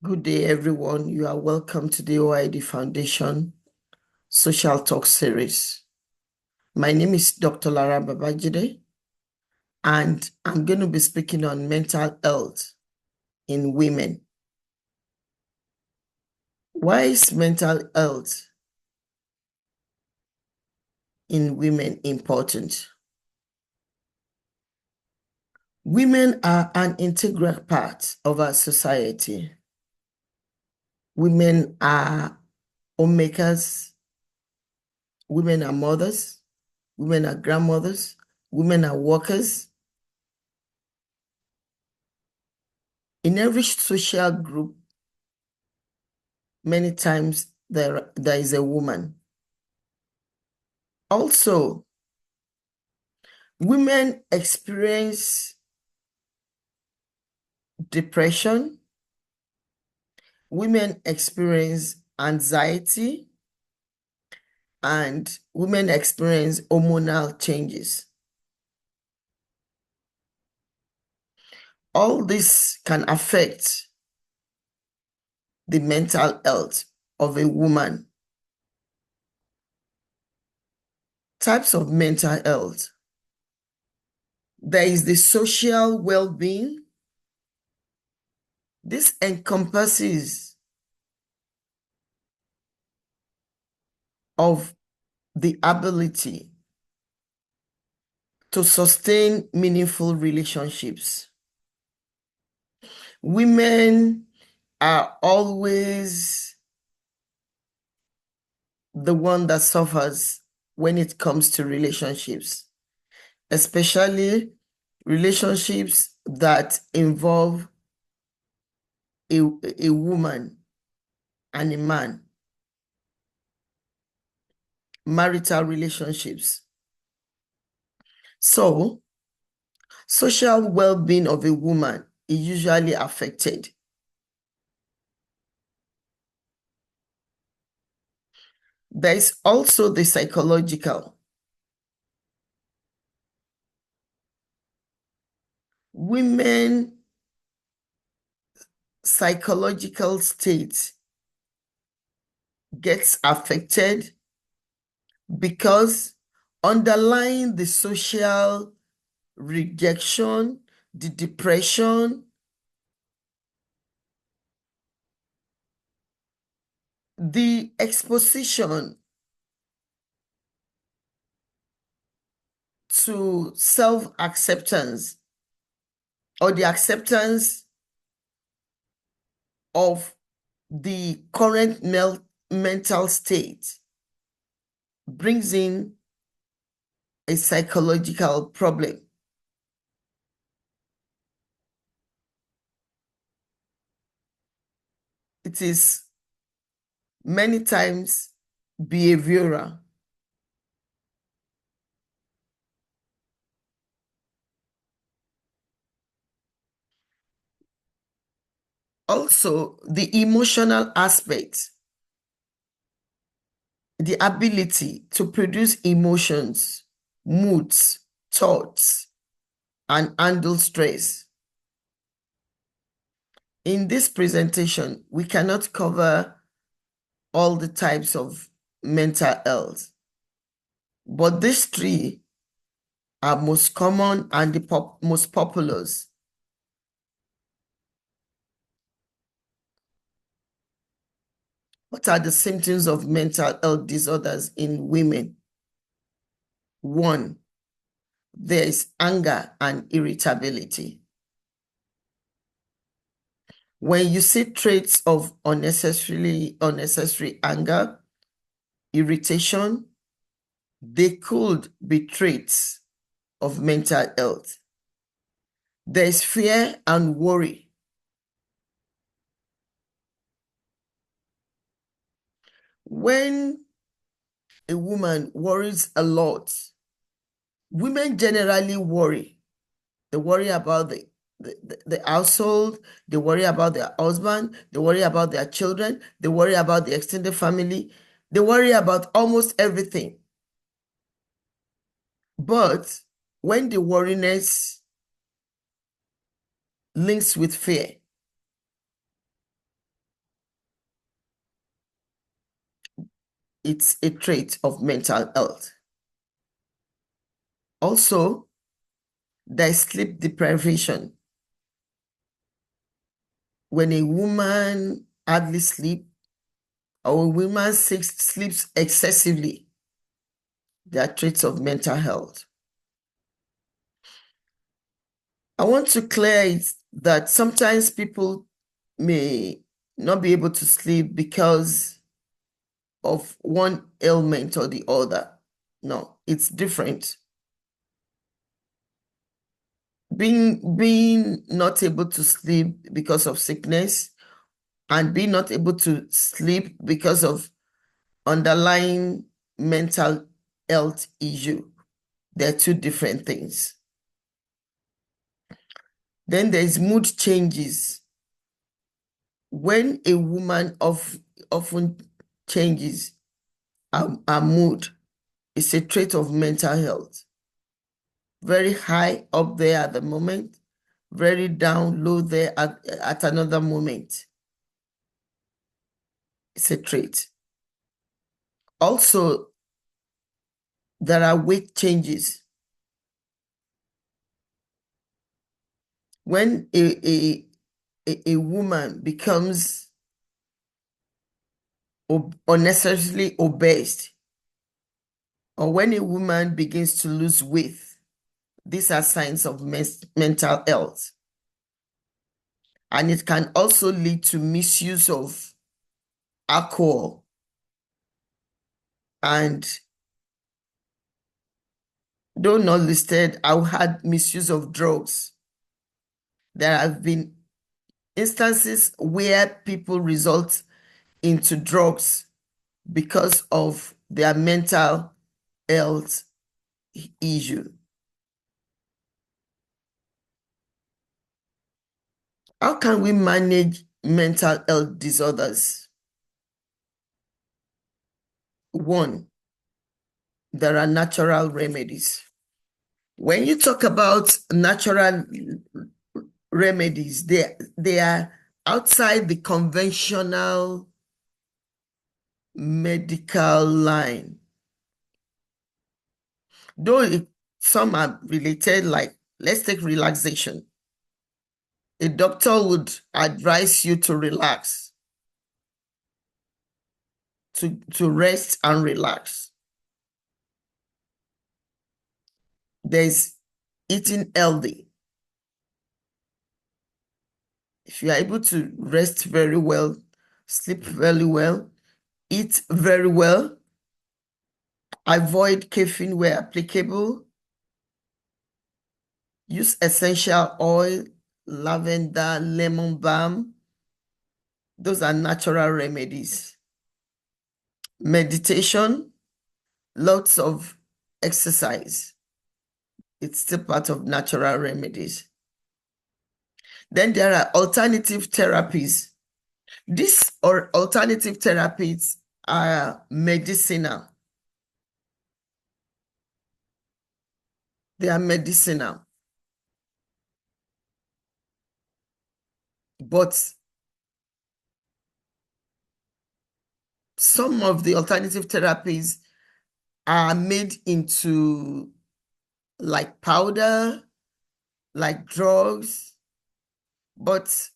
Good day, everyone. You are welcome to the OID Foundation Social Talk Series. My name is Dr. Lara Babajide, and I'm going to be speaking on mental health in women. Why is mental health in women important? Women are an integral part of our society. Women are homemakers, women are mothers, women are grandmothers, women are workers. In every social group, many times there is a woman. Also, women experience depression, women experience anxiety, and women experience hormonal changes. All this can affect the mental health of a woman. Types of mental health. There is the social well-being. This encompasses of the ability to sustain meaningful relationships. Women are always the one that suffers when it comes to relationships, especially relationships that involve a woman and a man, marital relationships. So, social well-being of a woman is usually affected. There is also the psychological. Women psychological state gets affected because underlying the social rejection, the depression, the exposition to self-acceptance or the acceptance of the current mental state brings in a psychological problem. It is many times behavioral. Also, the emotional aspect, the ability to produce emotions, moods, thoughts, and handle stress. In this presentation, we cannot cover all the types of mental health, but these three are most common and the most popular. What are the symptoms of mental health disorders in women? 1, there is anger and irritability. When you see traits of unnecessary anger, irritation, they could be traits of mental health. There is fear and worry. When a woman worries a lot, women generally worry. They worry about the household, they worry about their husband, they worry about their children, they worry about the extended family, they worry about almost everything. But when the worriness links with fear, it's a trait of mental health. Also, there's sleep deprivation. When a woman hardly sleeps or a woman sleeps excessively, they are traits of mental health. I want to clear it that sometimes people may not be able to sleep because of one ailment or the other. No, it's different. Being not able to sleep because of sickness and being not able to sleep because of underlying mental health issue, they're two different things. Then there's mood changes. When a woman often changes her mood, it's a trait of mental health. Very high up there at the moment, very down low there at another moment. It's a trait. Also, there are weight changes. When a woman becomes unnecessarily obese, or when a woman begins to lose weight, these are signs of mental health. And it can also lead to misuse of alcohol and, though not listed, I've had misuse of drugs. There have been instances where people result into drugs because of their mental health issue. How can we manage mental health disorders? One, there are natural remedies. When you talk about natural remedies, they are outside the conventional medical line. Though some are related, like let's take relaxation. A doctor would advise you to relax, to rest and relax. There's eating healthy. If you are able to rest very well, sleep very well, eat very well, avoid caffeine where applicable, use essential oil, lavender, lemon balm. Those are natural remedies. Meditation, lots of exercise. It's still part of natural remedies. Then there are alternative therapies. These alternative therapies are medicinal. They are medicinal. But some of the alternative therapies are made into like powder, like drugs, but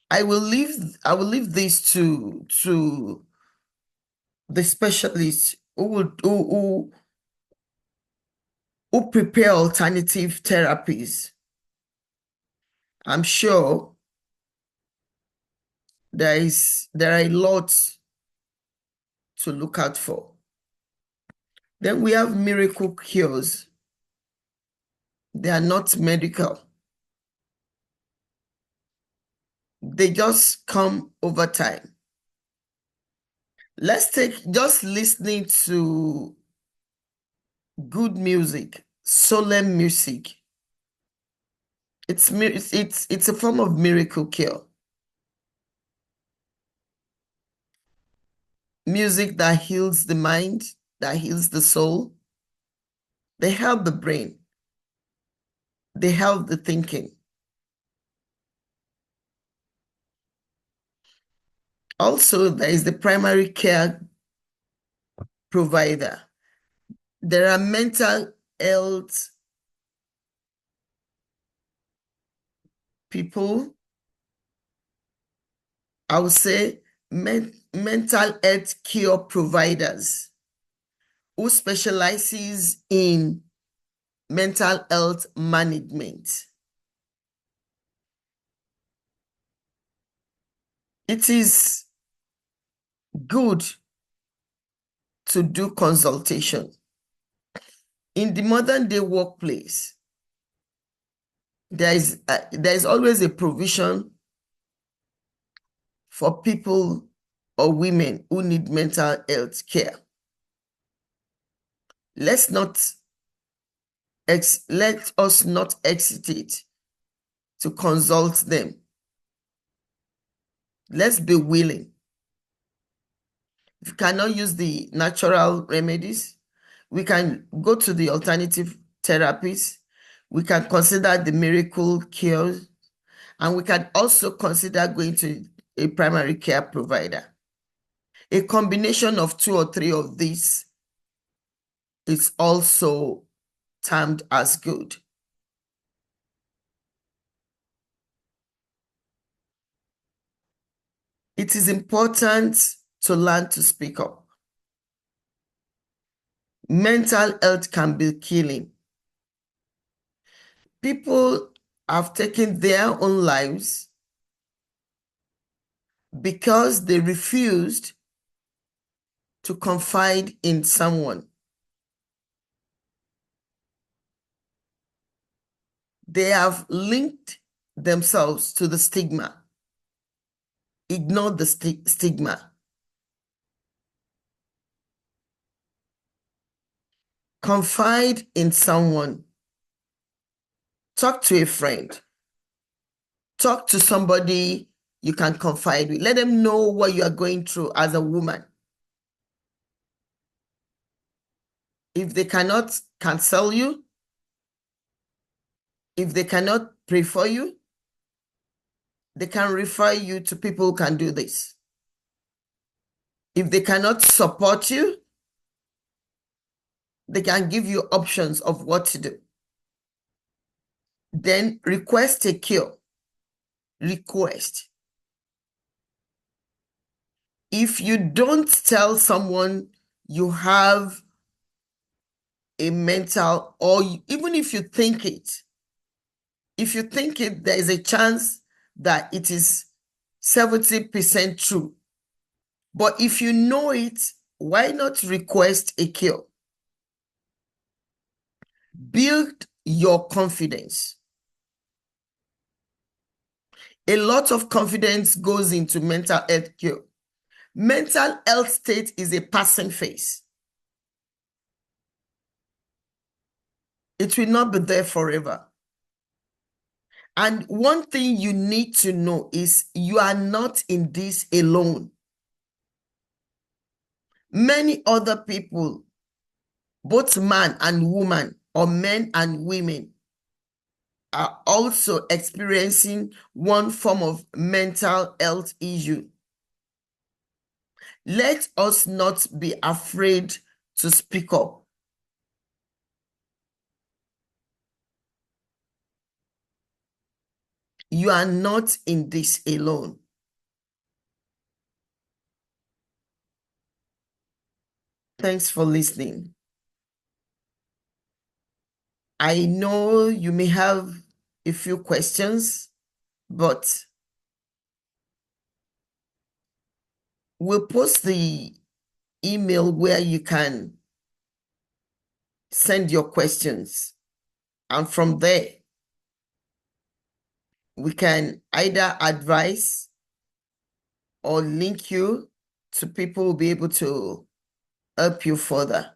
I will leave this to the specialists who prepare alternative therapies. I'm sure there are a lot to look out for. Then we have miracle cures. They are not medical. They just come over time. Let's take just listening to good music, solemn music. It's a form of miracle cure. Music that heals the mind, that heals the soul. They help the brain. They help the thinking. Also, there is the primary care provider. There are mental health people, I would say mental health care providers who specializes in mental health management. It is good to do consultation. In the modern day workplace, there is always a provision for people or women who need mental health care. Let us not hesitate to consult them. Let's be willing. If you cannot use the natural remedies, we can go to the alternative therapies. We can consider the miracle cures, and we can also consider going to a primary care provider. A combination of 2 or 3 of these is also termed as good. It is important to learn to speak up. Mental health can be killing. People have taken their own lives because they refused to confide in someone. They have linked themselves to the stigma. Ignore the stigma. Confide in someone. Talk to a friend. Talk to somebody you can confide with. Let them know what you are going through as a woman. If they cannot counsel you, if they cannot pray for you, they can refer you to people who can do this. If they cannot support you, they can give you options of what to do. Then request a cure. Request. If you don't tell someone you have a mental, or even if you think it, there is a chance that it is 70% true. But if you know it, why not request a cure? Build your confidence. A lot of confidence goes into mental health care. Mental health state is a passing phase. It will not be there forever. And one thing you need to know is you are not in this alone. Many other people, both man and woman, or men and women, are also experiencing one form of mental health issue. Let us not be afraid to speak up. You are not in this alone. Thanks for listening. I know you may have a few questions, but we'll post the email where you can send your questions. And from there, we can either advise or link you to people who will be able to help you further.